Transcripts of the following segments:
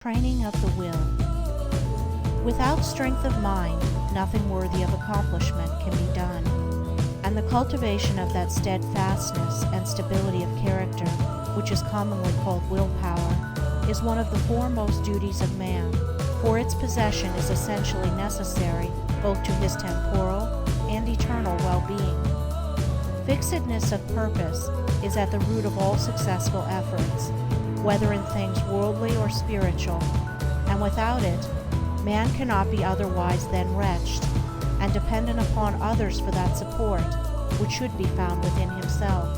Training of the will. Without strength of mind, nothing worthy of accomplishment can be done, and the cultivation of that steadfastness and stability of character, which is commonly called willpower, is one of the foremost duties of man, for its possession is essentially necessary both to his temporal and eternal well-being. Fixedness of purpose is at the root of all successful efforts, whether in things worldly or spiritual, and without it, man cannot be otherwise than wretched, and dependent upon others for that support, which should be found within himself.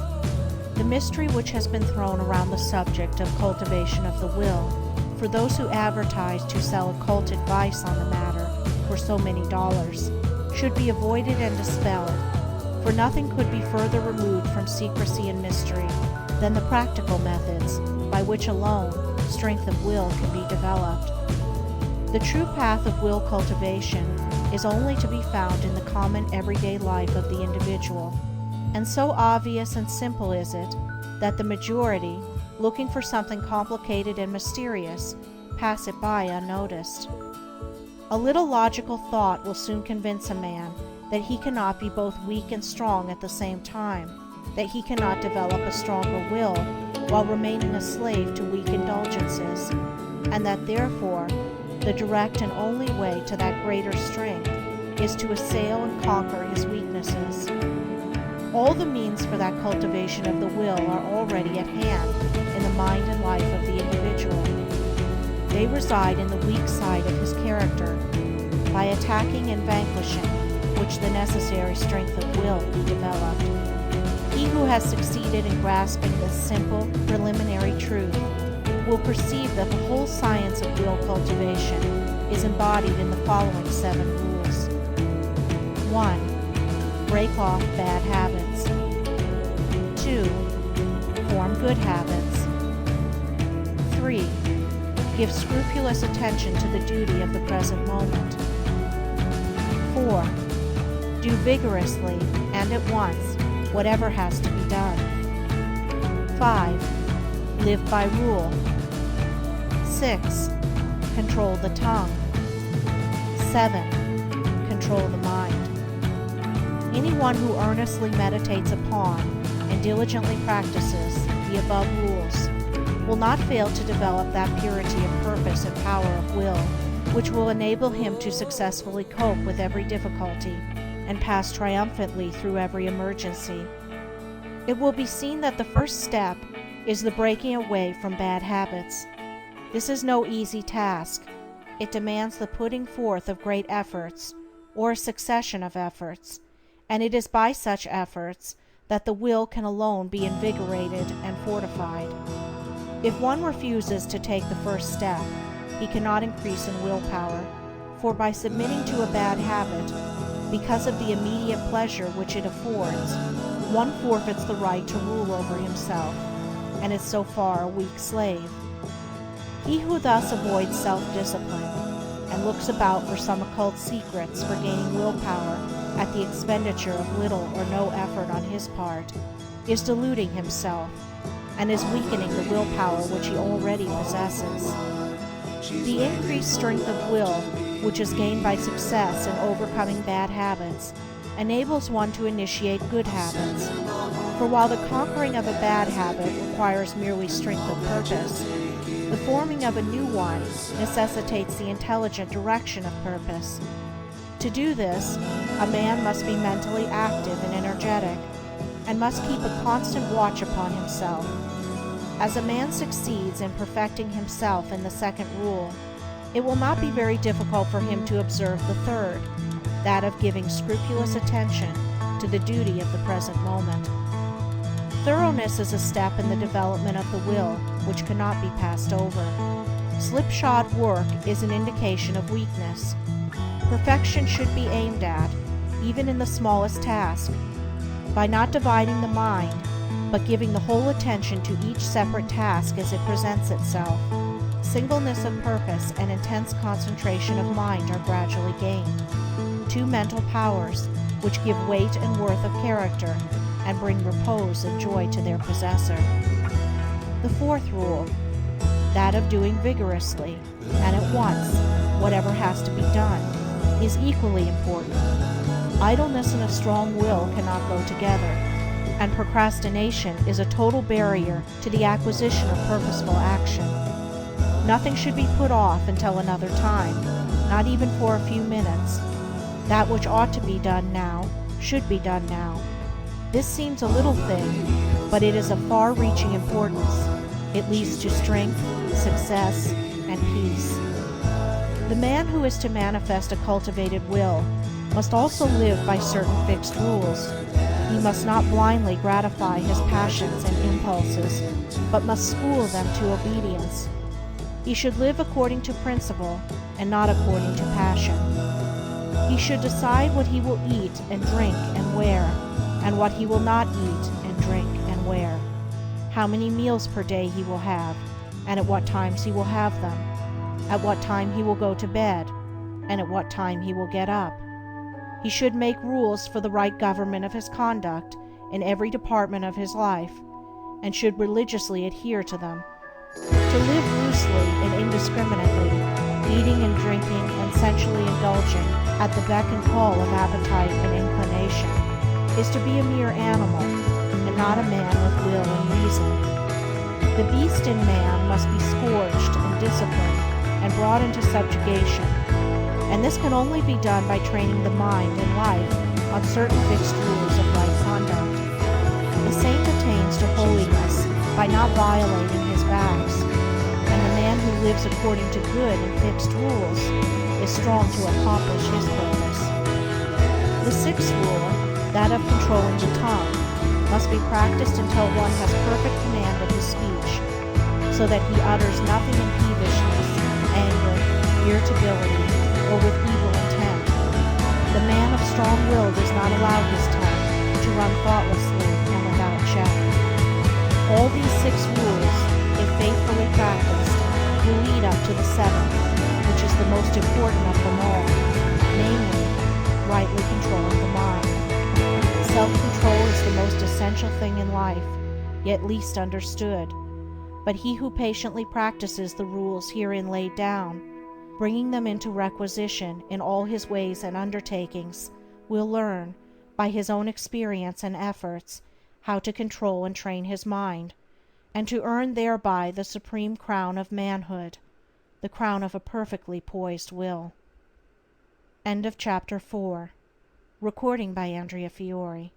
The mystery which has been thrown around the subject of cultivation of the will, for those who advertise to sell occult advice on the matter for so many dollars, should be avoided and dispelled, for nothing could be further removed from secrecy and mystery than the practical methods by which alone strength of will can be developed. The true path of will cultivation is only to be found in the common everyday life of the individual, and so obvious and simple is it that the majority, looking for something complicated and mysterious, pass it by unnoticed. A little logical thought will soon convince a man that he cannot be both weak and strong at the same time, that he cannot develop a stronger will while remaining a slave to weak indulgences, and that therefore the direct and only way to that greater strength is to assail and conquer his weaknesses. All the means for that cultivation of the will are already at hand in the mind and life of the individual. They reside in the weak side of his character, by attacking and vanquishing which the necessary strength of will be developed. He who has succeeded in grasping this simple, preliminary truth will perceive that the whole science of will cultivation is embodied in the following 7 rules. 1. Break off bad habits. 2. Form good habits. 3. Give scrupulous attention to the duty of the present moment. 4. Do vigorously and at once whatever has to be done. 5. Live by rule. 6. Control the tongue. 7. Control the mind. Anyone who earnestly meditates upon and diligently practices the above rules will not fail to develop that purity of purpose and power of will which will enable him to successfully cope with every difficulty and pass triumphantly through every emergency. It will be seen that the first step is the breaking away from bad habits. This is no easy task. It demands the putting forth of great efforts, or a succession of efforts, and it is by such efforts that the will can alone be invigorated and fortified. If one refuses to take the first step, he cannot increase in willpower, for by submitting to a bad habit, because of the immediate pleasure which it affords, one forfeits the right to rule over himself, and is so far a weak slave. He who thus avoids self-discipline, and looks about for some occult secrets for gaining willpower at the expenditure of little or no effort on his part, is deluding himself, and is weakening the willpower which he already possesses. The increased strength of will, which is gained by success in overcoming bad habits, enables one to initiate good habits. For while the conquering of a bad habit requires merely strength of purpose, the forming of a new one necessitates the intelligent direction of purpose. To do this, a man must be mentally active and energetic, and must keep a constant watch upon himself. As a man succeeds in perfecting himself in the second rule, it will not be very difficult for him to observe the third, that of giving scrupulous attention to the duty of the present moment. Thoroughness is a step in the development of the will which cannot be passed over. Slipshod work is an indication of weakness. Perfection should be aimed at, even in the smallest task, by not dividing the mind, but giving the whole attention to each separate task as it presents itself. Singleness of purpose and intense concentration of mind are gradually gained, 2 mental powers which give weight and worth of character and bring repose and joy to their possessor. The 4th rule: that of doing vigorously and at once whatever has to be done, is equally important. Idleness and a strong will cannot go together, and procrastination is a total barrier to the acquisition of purposeful action. Nothing should be put off until another time, not even for a few minutes. That which ought to be done now should be done now. This seems a little thing, but it is of far-reaching importance. It leads to strength, success, and peace. The man who is to manifest a cultivated will must also live by certain fixed rules. He must not blindly gratify his passions and impulses, but must school them to obedience. He should live according to principle and not according to passion. He should decide what he will eat and drink and wear, and what he will not eat and drink and wear, how many meals per day he will have, and at what times he will have them, at what time he will go to bed, and at what time he will get up. He should make rules for the right government of his conduct in every department of his life, and should religiously adhere to them. To live loosely and indiscriminately, eating and drinking and sensually indulging at the beck and call of appetite and inclination, is to be a mere animal, and not a man with will and reason. The beast in man must be scourged and disciplined and brought into subjugation, and this can only be done by training the mind and life on certain fixed rules of right conduct. The saint attains to holiness by not violating his vows, and the man who lives according to good and fixed rules is strong to accomplish his purpose. The sixth rule, that of controlling the tongue, must be practiced until one has perfect command of his speech, so that he utters nothing in peevishness, anger, irritability, or with evil intent. The man of strong will does not allow his tongue to run thoughtlessly and without check. All these 6 rules, if faithfully practiced, will lead up to the 7th, which is the most important of them all, namely, rightly controlling the mind. Self-control is the most essential thing in life, yet least understood. But he who patiently practices the rules herein laid down, bringing them into requisition in all his ways and undertakings, will learn, by his own experience and efforts, how to control and train his mind, and to earn thereby the supreme crown of manhood, the crown of a perfectly poised will. End of chapter 4. Recording by Andrea Fiore.